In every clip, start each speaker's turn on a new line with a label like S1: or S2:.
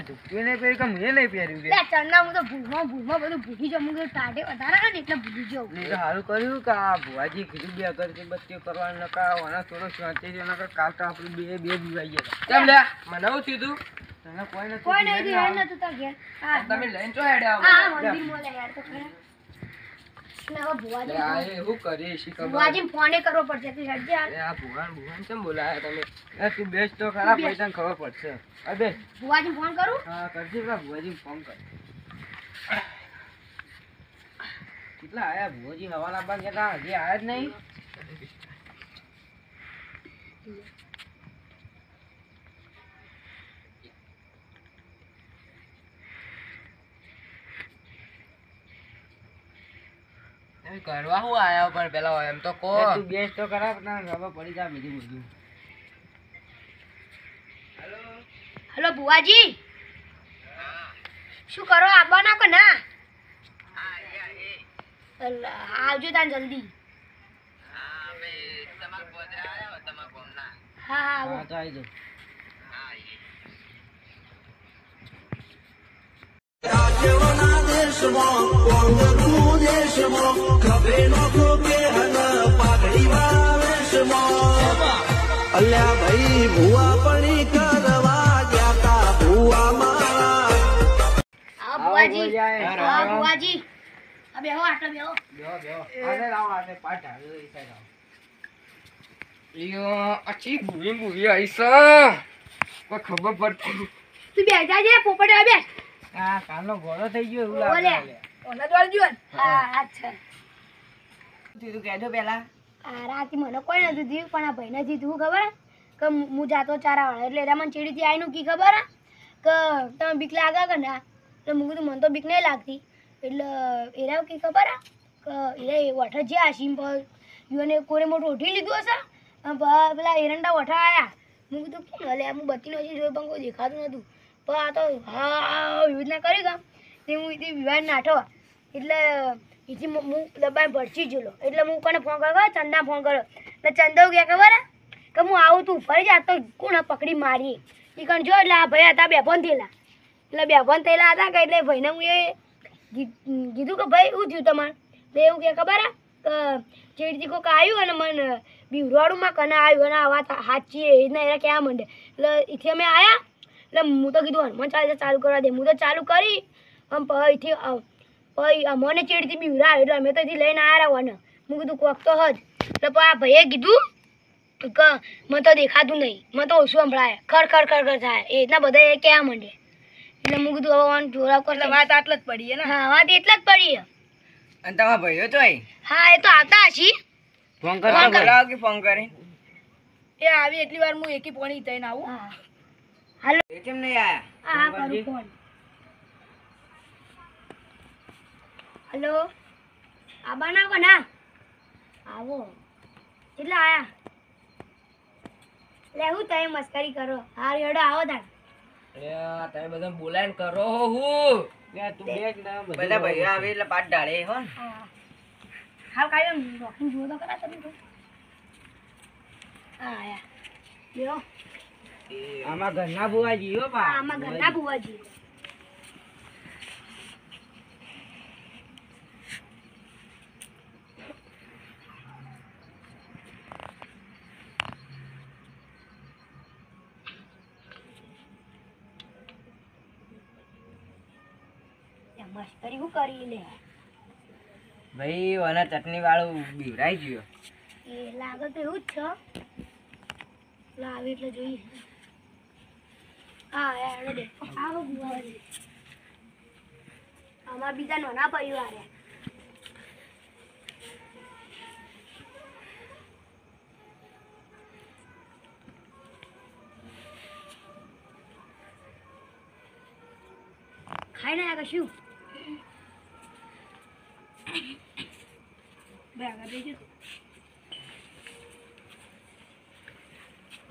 S1: તું નહીં પહેરી કે મેં નહીં પહેર્યું
S2: લે ચંદા હું તો ભૂલમાં બધું ભૂલી જાઉં હું ટાઢે વધારે ને એટલે ભૂલી જાઉં
S1: નહીં તો સારું કર્યું કે આ ભુવાજી કીધું બે અગરબત્તીઓ કરવાનું નકા આના થોડો શાંતિ છે નકા કાલ તો આપણે બે બીવાઈ ગયા
S3: કેમ લે મને હું થયું
S1: તને કોઈ
S2: કોઈ નહીં
S1: નથી
S2: હેડ નતું તાર ઘેર હા
S3: તમે લઈને ચો હેડે આવો
S2: હા મંદિર મોલે હેડ તો ખરા ને હવે ભુવાજી
S3: આ હું કરી શી ખબર
S2: ભુવાજી ફોને કરવો પડશે તું હેડ જા
S3: આ ભુવાન કેમ બોલાયા તમે
S1: એ તું બેસ તો ખરા પછી તને ખબર પડશે અબે
S2: ભુવાજી ફોન કરું
S1: હા કરજે પેલા ભુવાજી ફોન કર કેટલા આયા ભુવાજી હવાના બાગ ગયા હજી આયા જ નહીં
S3: કરવા હું આયા પણ પેલા એમ તો કો
S1: તું બેસ તો ખરા તને ખબર પડી જા બીજું બધું
S2: હેલો ભુવાજી શું કરો આવવાના કે ના આવજો તાન જલ્દી હા હા
S1: હા તો આવી જાઓ
S4: અલ્યા ભાઈ ભુવા પડી કરવા ગયા તા ભુવા મારા
S2: ભુવાજી હા ભુવાજી આ બેહો આટલો બેહો
S1: બેહો આને લાવો આને પાટ હાલો ઈ સાઈડ આવો
S3: યો અચી ભૂવી આઈસા કોઈ ખબર પડતી
S2: તું બેહ જાજે પોપડે આ બેસ
S1: આ કાલનો ઘોડો થઈ ગયો એવું
S2: ઓલે
S1: લાગે
S2: ઓલા દોડજો હા અચ્છા
S1: તું કહેજો પેલા
S2: આ રાતી મને કોઈ નથી દીધું પણ આ ભાઈને દીધું ખબર કે હું જાતો ચારા વાળા એટલે એરા મને ચીડીથી આવીનું કી ખબર કે તમે બીક લાગે કે ના એટલે હું કીધું મને તો બીક નહીં લાગતી એટલે એરા કી ખબર કે એ વઠા જે આશીમ પર યુવાને કોરે મોટું ઉઠી લીધું હશે અને પેલા એરંડા વઠા આવ્યા હું કીધું કેમ હલે હું બત્તી નથી જોઈ પણ કોઈ દેખાતું નહોતું પણ આ તો હા એવી રીતના કરી ગમ તે હું એથી વિવાહ નાઠો એટલે એથી હું દબાઈ ભરચી ગયેલો એટલે હું કોને ફોન કર્યો ચંદા ફોન કર્યો એટલે ચંદા ગયા ખબર કે હું આવું તું ફરી જા તો કોણ પકડી મારી એ કણ જો એટલે આ ભાઈ હતા બેફોન થયેલા એટલે બેફોન થયેલા હતા કે એટલે ભાઈને હું એ કીધું કે ભાઈ શું થયું તમારે એટલે એવું કે ખબર કે ચેડથી કોઈક આવ્યું અને મને બીવરાડુંમાં કને આવ્યું અને આવા હાચી એ રીતના એના કહેવા માંડે એટલે એથી અમે આવ્યા એટલે હું તો કીધું હનુમાન ચાલુ કરવા દે હું તો ચાલુ કરી અહીંથી પછી મને ચેડથી બીવરાય એટલે અમે તો એથી લઈને આવ્યા રહેવાને હું કીધું કોક તો હજ એટલે પછી આ ભાઈએ કીધું કે મને તો દેખાતું નહીં મને તો ઓછું સંભળાય ખર ખર ખર ખર થાય એ રીતના બધા એ કહેવા માંડે એટલે હું કીધું હવે જોરાવ કરતા વાત આટલા જ પડી ને હા વાત એટલા જ પડી
S1: અને તમારા ભાઈઓ તો
S2: હા એ તો આવતા હશી
S1: ફોન કરતા બોલાવો કે ફોન કરી
S2: એ આવી એટલી વાર હું એકી પોણી થઈને આવું હા હાલો
S1: એ કેમ નહીં આયા
S2: હા કરું ફોન હેલો આબા ના કો ના આવો કેટલા આયા લે હું તમે મસ્કરી કરો હાર હેડો આવો તાર
S3: તમે બધા બોલાઈને કરો હું
S1: તું બેસ ના બધા ભાઈઓ આવે એટલે પાટ ડાળે હો ને
S2: હાલ કાયો રોકિંગ જુઓ તો કરા તમે હા આયા લ્યો
S1: આમાં ઘરના બુવાજી હો બા
S2: આમાં ઘરના બુવાજી મસ્કરી હું કરી લે
S1: ભાઈ વાના ચટણી વાળું બીવરાઈ ગયો
S2: એ લાગે તો એવું જ છે લાવે એટલે જોઈએ હા યાર દે આવો બુવાજી આમાં બીજા નાના પરિવાર ખાઈ ના કશું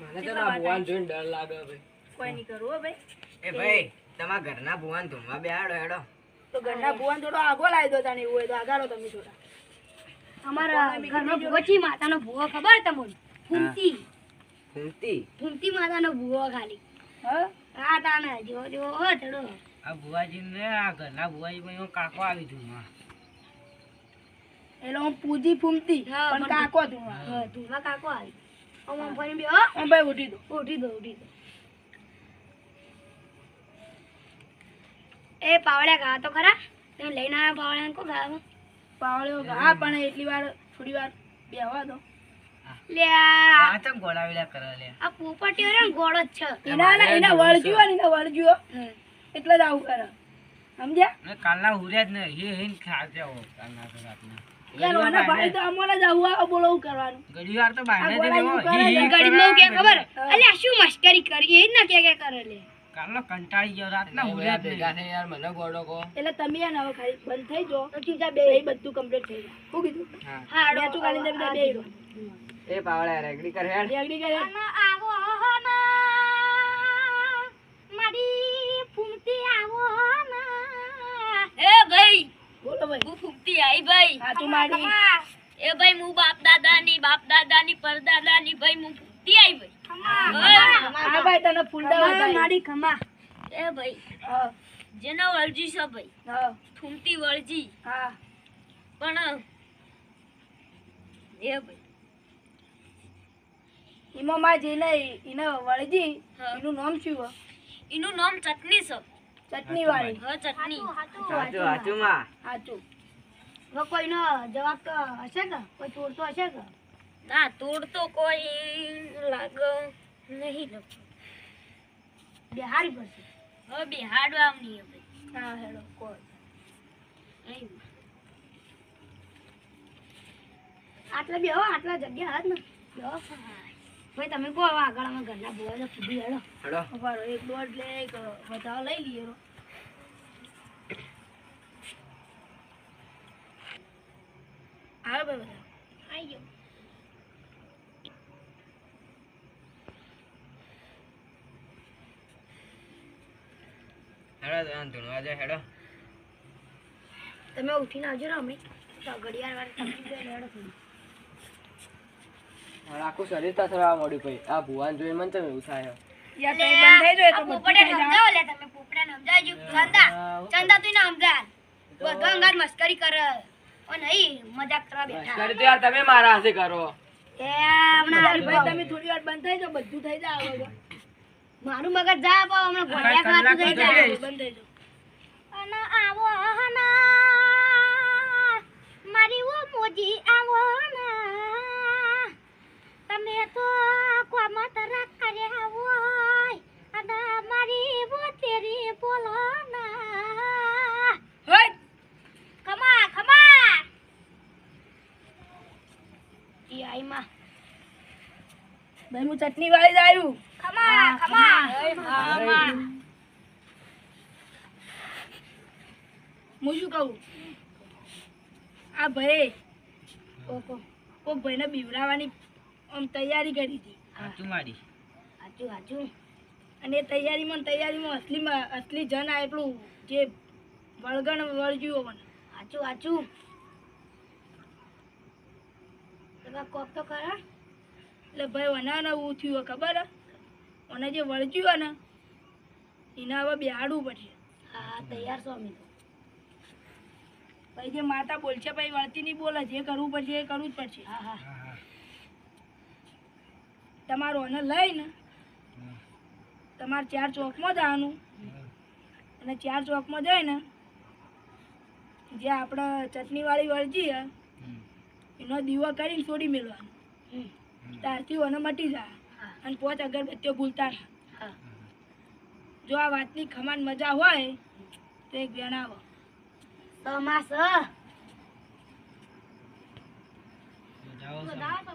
S3: મને તો ના ભુવાન જોઈને ડર લાગે ભાઈ
S2: કોઈ નહીં કરવું ભાઈ
S1: એ ભાઈ તમારા ઘરના ભુવાન ધૂમવા બેહાડો હેડો
S2: તો ઘરના ભુવન થોડો આગો લાવી દો તાને એવું હોય તો આગારો તમે થોડા અમારા ઘરનો ભુવોજી માતાનો ભુવો ખબર તમને ફૂમતી
S1: ફૂમતી
S2: ફૂમતી માતાનો ભુવો ખાલી હા તાને જો જો હો ચડો
S1: આ ભુવાજીને આ ઘરના ભુવાજી ભાઈ કાકો આવી તું
S5: એટલે હું પૂજી ફૂમતી
S2: હા,
S5: પણ
S2: પણ
S5: કાકો તું
S2: હા ધૂળમાં કાકો આવી આમ ફરી બે
S5: ભાઈ ઉઠી દો
S2: ઉઠી દો એ પાવડ્યા ગા તો ખરા તમે લઈને આવ્યા પાવડ્યા કો ગા
S5: પાવળ્યો હા પણ એટલી વાર થોડી વાર બેહવા દો
S2: લે આ
S1: ચમ ગોળાવેલા કરે લે
S2: પોપટીઓ રે ને ગોળો જ છે
S5: એના વળજ્યો એટલે જ આવું કરે સમજ્યા
S1: ને કાલના હુર્યા જ ને હેન ખાજે હો કાલના તો રાતના
S5: યાર ઓના ભાઈ તો અમોને જ આવું બોલો કરવાનું
S1: ઘડી વાર તો બહાર
S5: આ
S1: જ
S5: ગોળાયું કરે
S1: દેવો
S5: છે.
S2: ગડીમાં કે ખબર અલ્યા શું મસ્કરી કરી એ જ ના કે કરે લે
S1: કાલનો કંટાળી ગયો રાતના હુર્યા જ નહીં.
S3: યાર મને ગોડો કો
S5: એટલે તમે યાર હવે ખાલી બંધ થઈ જો
S2: તો ચૂપચાપ બે
S5: એ બધું કમ્પ્લીટ થઈ જાય શું કીધું
S2: હાડો
S5: મેચું કાઢીને બધા બે રહ્યો.
S3: એ પાવળા રેગડી કર હેડ
S5: રેગડી કરે
S2: આવો ના મારી ફૂમતી આવો ના એ ભાઈ
S5: બોલો ભાઈ
S2: હું ફૂમતી આઈ ભાઈ
S5: હા તું મારી
S2: એ ભાઈ હું બાપ દાદાની પરદાદાની ભાઈ હું ફૂમતી આઈ ભાઈ
S5: હા ભાઈ તને ફૂલડા વધારી.
S2: મારી ખમા એ ભાઈ
S5: હા
S2: જેનો વળજી છે ભાઈ
S5: હા
S2: ફૂમતી વળજી
S5: હા
S2: પણ એ ભાઈ
S5: એમાં માં જેને એને વળજી
S2: હા.
S5: એનું નામ શું હોય?
S2: એનું નામ ચટણી છે
S5: ચટણી વાળી
S2: હા ચટણી
S3: સાચું સાચું માં
S5: સાચું
S2: હવે કોઈનો જવાબ તો હશે કે કોઈ ચોર તો હશે કે ના તોડ તો કોઈ લાગે નહીં લગતો બિહારી પડશે હવે બિહાડવા આવની હવે
S5: હા હેડો કોઈ
S2: આટલા બેહો આટલા જગ્યા હાથ ને બેહો ભાઈ તમે કહો હવે આગળ અમે ઘરના બોલાને કીધી હેડો
S3: હેડો
S5: ઉભારો એક દોઢ લે એક વધારો લઈ લઈએ રો. આવે ભાઈ બધા
S2: આવી ગયો
S3: હેડો તો ધૂણવા જાય હેડો
S2: તમે ઉઠીને આવજો ને અમે તો ઘડિયાળ વાળી તકલીફ દે હેડો થોડી
S3: મારે આખું શરીર તથરવા મળ્યું ભાઈ આ ભુવાન જોઈને મને ચમ એવું થાય
S5: યા તો બંધ થઈ જાય તો બધું
S2: પોપડે
S5: થઈ જાય.
S2: સમજાવો લે તમે પોપડે સમજાવજો ચંદા તું ના સમજાય બધો અંગાત મસ્કરી કરે ઓ નહીં મજાક કરવા બેઠા
S3: કરી તો યાર તમે મારા હાથે કરો
S2: એ હમણાં
S5: યાર ભાઈ તમે થોડી વાર બંધ થઈ જાઓ બધું થઈ જાય હવે.
S2: મારું મગજ જા પાવ હમણાં ઘોડિયા ખાતું થઈ જાય
S5: બંધ થઈ જાઓ.
S2: અને આવો ના મારી ઓ મોજી આવો ના તમે તો કોમત રાખ કર્યા હોય અને મારી ઓ તેરી બોલો ના
S5: હટ!
S2: ખમા ખમા ઈ આઈ માં
S5: ભાઈ હું ચટણી વાળી જ આવ્યું.
S2: ખમા ખમા
S5: હું શું કહું આ ભાઈ કોક ભાઈને બીવરાવાની આમ તૈયારી કરી હતી
S1: સાચું મારી
S2: હાચું હાચું
S5: અને એ તૈયારીમાં અસલી જન આ એટલું જે વળગણ વળગ્યું મને
S2: હાચું હાચું તો કોક તો ખરા
S5: એટલે ભાઈ વના એવું થયું હોય ખબર હે? અને જે વળગ્યું ને એને હવે બેહાડવું પડશે.
S2: હા તૈયાર છો અમે તો
S5: ભાઈ જે માતા બોલશે ભાઈ વળતી નહીં બોલે જે કરવું પડશે એ કરવું જ પડશે.
S2: હા હા
S5: તમારું અને લઈને તમારે 4 ચોકમાં જવાનું અને 4 ચોકમાં જઈને જે આપણે ચટણીવાળી વળજી હે એનો દીવો કરીને છોડી મેળવાનું ત્યારથી ઓને મટી જાય અને 5 અગરબત્તીઓ ભૂલતા ના.
S2: હા
S5: જો આ વાતની ખમાન મજા હોય તો એક જણાવો.
S2: તમાસ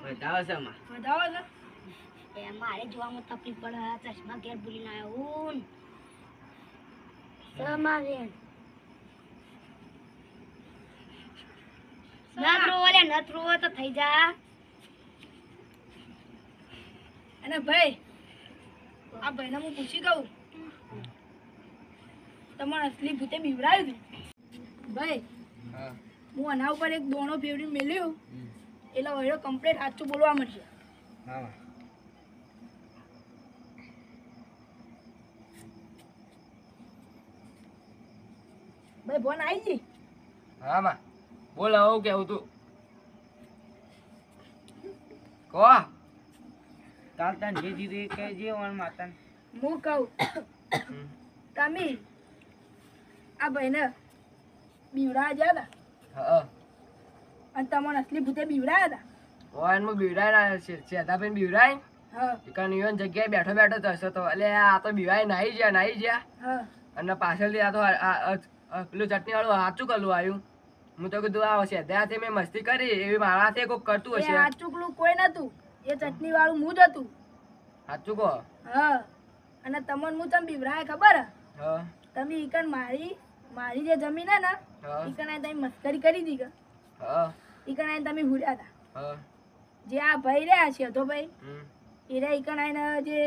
S3: બતાવો છે માં
S5: વધાવો છે
S2: એ મારે જોવામાં તકલીફ પડે ચશ્મા ઘેર ભૂલીને આવ્યો ને તમારે નથ રોવો તો થઈ જા
S5: અને ભાઈ આ ભાઈને હું પૂછી કહું તમારે અસલી ભૂતે બીવરાયું હતું ભાઈ
S3: હા
S5: હું આના ઉપર એક દોણો ફેવડી મેલ્યો એટલે હવે કમ્પ્લીટ સાચું બોલવા મળશે.
S3: હા
S5: ભાઈ ફોન આવી ગઈ
S3: હા માં બોલ આવું કેવું તું કહો
S1: કાલ તને જે જીધું એ કહેજે ઓન માતાને.
S5: હું કહું તમે આ ભાઈને બીવડા ગયા હતા
S3: હા
S5: અને તમને અસલી ભૂતે બીવડાયા હતા
S3: ઓયનમાં બીવરાય સેધાબેન બીવરાય
S5: હા
S3: કનિયોન જગ્યાએ બેઠો બેઠો જશો તો એટલે આ તો બીવાય નાઈ ગયા
S5: હા
S3: અને પાછળથી આ તો પેલું ચટણી વાળું સાચું કલું આવ્યું હું તો કીધું આ સેધાથી મેં મસ્તી કરી એવી મારાથી કોઈક કરતું
S5: એ
S3: હશે
S5: આ ચૂકલું કોઈ નતું એ ચટણી વાળું હું જ હતું
S3: સાચું કહો
S5: હા અને તમને હું તમે બીવરાય ખબર હે?
S3: હા
S5: તમે ઈકન મારી જે જમીન હે ને
S3: હા
S5: ઈકન આઈને તમે મસ્કરી કરી દી કે
S3: હા
S5: ઈકન આઈને તમે હુડ્યા હતા
S3: હા
S5: જે આ ભાઈ રહ્યા છે તો ભાઈ
S3: હમ,
S5: એ રહ્યા ઈકન આઈને જે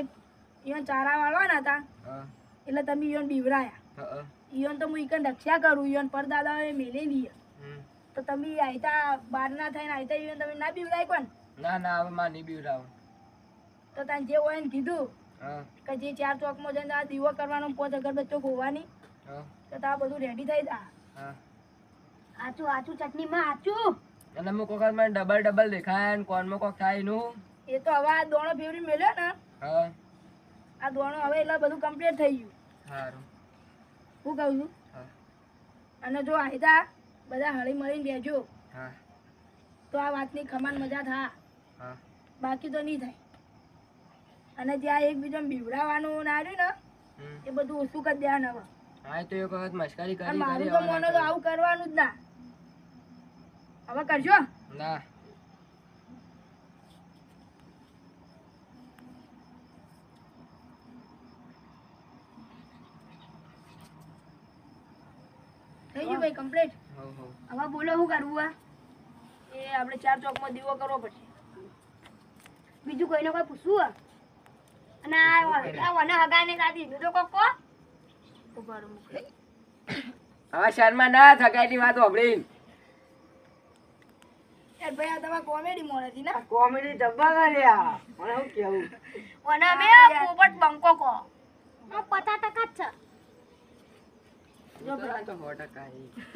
S5: ઈવન ચારા વાળવાના હતા
S3: હા
S5: એટલે તમે ઈવન બીવરાયા
S3: હા
S5: ઈવન તો હું ઈકન રક્ષા કરું ઈવન પરદાદા મેલી લઈએ
S3: હમ.
S5: તો તમે આયતા બાર ના થઈને આયતા ઈવન તમે ના બીવરાય કોણ
S3: ના ના હવે માં નહીં બીવરાવ
S5: તો તને જે હોય ને કીધું
S3: હા
S5: કે જે 4 ચોકમાં જઈને આ દીવો કરવાનો 5 અગરબત્તીઓ ખોવાની
S3: હા
S5: તો આ બધું રેડી થઈ જા
S3: હા
S2: આચું આચું ચટણીમાં આચું.
S3: અને અમુક વખત મને ડબલ દેખાય ને કોનમાં કોક થાય એનું
S5: એ તો હવે આ દોણો ફેવરી મેલ્યો ને
S3: હા
S5: આ દોણો હવે એટલે બધું કમ્પ્લીટ થઈ ગયું
S3: સારું
S5: હું કહું છું
S3: હા
S5: અને જો આયતા બધા હળી મળીને રહેજો
S3: હા
S5: તો આ વાતની ખમાન મજા થા
S3: હા
S5: બાકી તો નહીં થાય અને જ્યાં એકબીજાને બીવડાવવાનું ના રહ્યું ને
S3: હમ.
S5: એ બધું ઓછું કરી દેવાનું હવે
S3: હા તો એક વખત મસ્કરી
S5: અને
S3: કરી
S5: મારું
S3: કરી
S5: તો
S3: હવે
S5: મોનો
S3: ના
S5: તો
S3: કરું.
S5: આવું કરવાનું જ ના હવે કરજો
S3: ના
S5: થઈ ગયું ભાઈ કમ્પ્લીટ
S3: હો હો
S2: હવે બોલો શું કરવું આ?
S5: એ આપણે 4 ચોકમાં દીવો કરવો પડશે
S2: બીજું કોઈને કોઈ પૂછવું આ? અને આ વને હગાને દાદી બીજો કોક કો?
S5: ઉભા રહો, મોકલે.
S3: હવે શર્મા ના થકાયની વાત હોભળી
S5: યાર ભાઈ આ તમારે કોમેડી મોડે હતી ને
S1: કોમેડી જબ્બા કર્યા મને શું કેવું
S2: વને અમે પોપટ બંકો કો. આ 50% જ
S3: તો 100%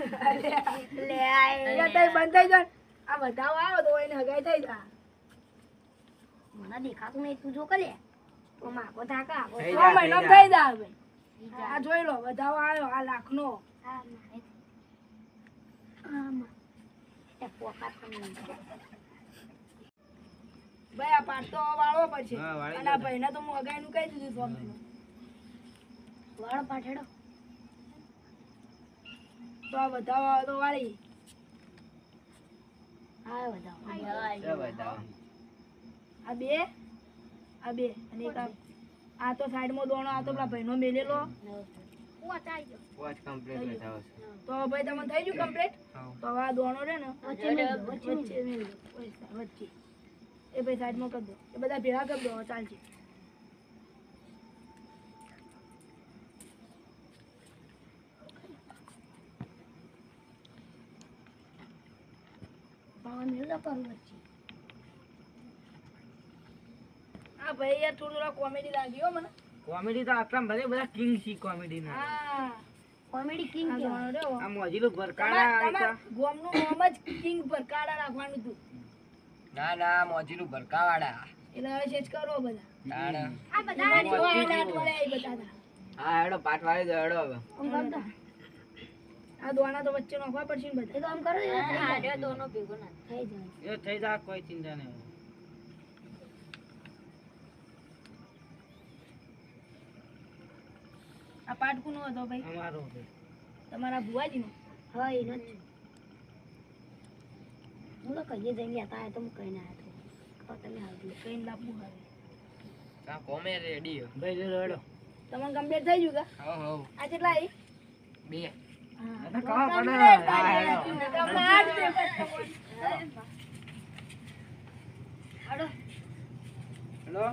S2: છે. લે
S5: એટલે તઈ બંધ થઈ જાય આ વધાવો આવ્યો તો એને હગાઈ થઈ જાય
S2: મને દેખાતું નહીં તું જો કે લે. તો માકો થાકા આવો.
S3: થઈ
S5: 6 મહિના થઈ જાય ભાઈ આ જોઈ લો વધાવો આવ્યો આ લાખનો
S2: આ મારે. આમાં. એ પોકાત પણ નહીં.
S5: ભાઈ આ પાટ તો વાળવો પડશે
S1: હા, વાળી
S5: અને આ ભાઈને તો હું હગાઈનું કહી દીધું 6 મહિનો
S2: વાળ પાછળો.
S5: તો આ વધાવો આવે તો વાળી
S2: હા બધા.
S1: છે બધા
S5: આ બે અને એક આ તો સાઈડમાં દોણો આ તો પેલા ભાઈનો મેલેલો
S1: વોચ કમ્પ્લીટ બતાવો છે
S5: તો ભાઈ તમને થઈ ગયું કમ્પ્લીટ
S1: હા
S5: તો હવે આ દોણો રે ને
S2: વચ્ચે મેલ દો, વચ્ચે મેલ દો.
S5: વચ્ચે મેલ દો, વચ્ચે એ ભાઈ સાઈડમાં કરી દો એ બધા ભેગા કરી દો ચાલશે
S2: બાવા મેલ દો કરું વચ્ચે.
S5: હા ભાઈ યાર થોડું કોમેડી લાગ્યો મને
S1: કોમેડી તો આટલા ભલે બધા કિંગ છે કોમેડી ના
S5: હા
S2: કોમેડી કિંગ
S5: આ
S2: કહેવાય.
S5: દોણો રહ્યો
S1: આ મોજીલું ભરકાણા
S5: તમાર ગોમનું નામ જ કિંગ પર કાળા રાખવાનું હતું
S3: ના ના મોજીનું ભરકાવાળા
S5: એટલે હવે સેજ કરો બધા
S3: તાણ
S2: આ બધા
S5: જો આ દાંત વળે એ બધા હતા.
S1: હા હેડો પાટ વાળી દો હેડો હવે
S2: આમ કર દો.
S5: આ દોણા તો વચ્ચે નાખવા પડશે ને
S2: એ
S5: બધા
S2: તો આમ કરો ને, થઈ જાય. દોનો ભેગો ના થઈ જાય.
S1: એ થઈ જા કોઈ ચિંતા નહીં
S5: આ પાટ કોનો હતો ભાઈ
S1: અમારો છે
S5: તમારા ભુવાજીનો
S2: હા એનો જ. હું તો કહીએ જઈને હતા તો હું કહીને આવ્યો હતો. તમે આવજો.
S5: કઈ લાવવું હવે
S3: આ કોમે રેડી હો
S1: ભાઈ જો હેડો
S5: તમને કમ્પ્લીટ થઈ ગયું કા
S3: હો હો
S5: આ કેટલા આવી
S3: 2
S1: આ તો કહો પડે હા હેડો
S2: હાલો.
S1: હેલો